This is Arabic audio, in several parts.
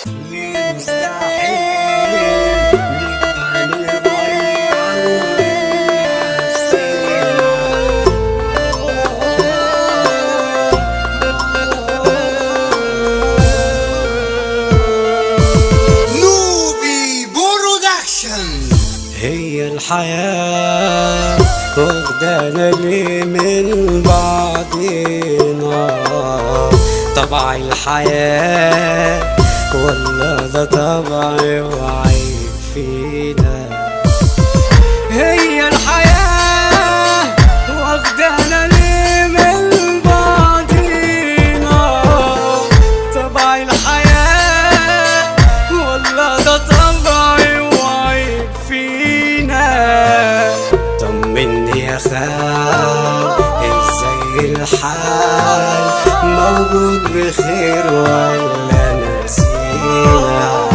ليه مستحيل نبقى نغير نوبي برودكشن. هي الحياة واخدانا ليه من بعضنا؟ طبع الحياة ولا ده طبعي وعيب فينا؟ هي الحياة واخدانا ليه من بعضنا؟ طبع الحياة ولا ده طبعي وعيب فينا؟ طمني يا خال، ازاي الحال؟ موجود بخير ولا نسينا؟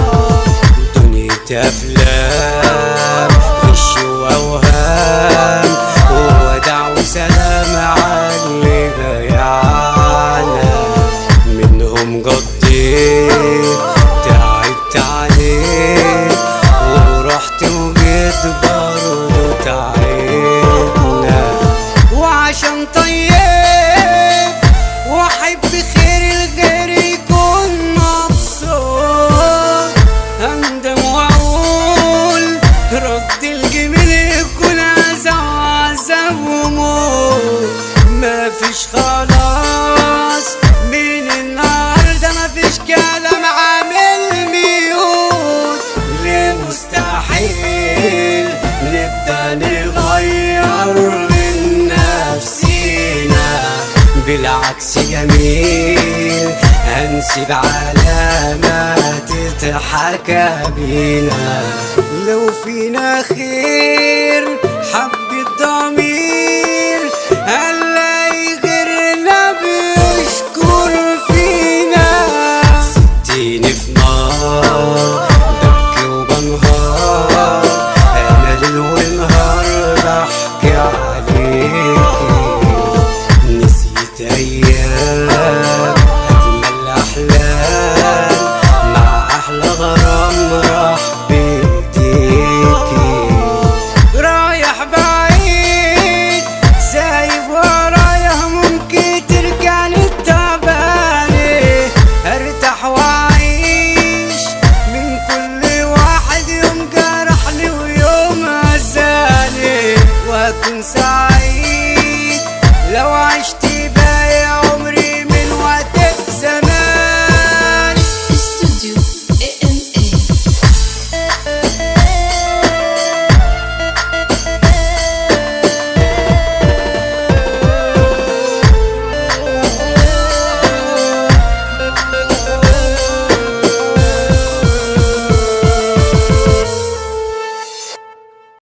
دنيا افلام غش واوهام وودع وسلام عاللي بيعنا. منهم قضيت تعبت عليك ورحت وجيت برضه تعبنا. وعشان طيب واحب خير الغير يكون مبسوط، اندم واقول رد الجميل يكون عذاب وعذاب وموت. مفيش خلاص من النهارده، مفيش كلام عامل ميوت. ليه مستحيل نبدأ نغير من نفسينا؟ بالعكس جميل هنسيب علامات تتحكى بينا. لو فينا خير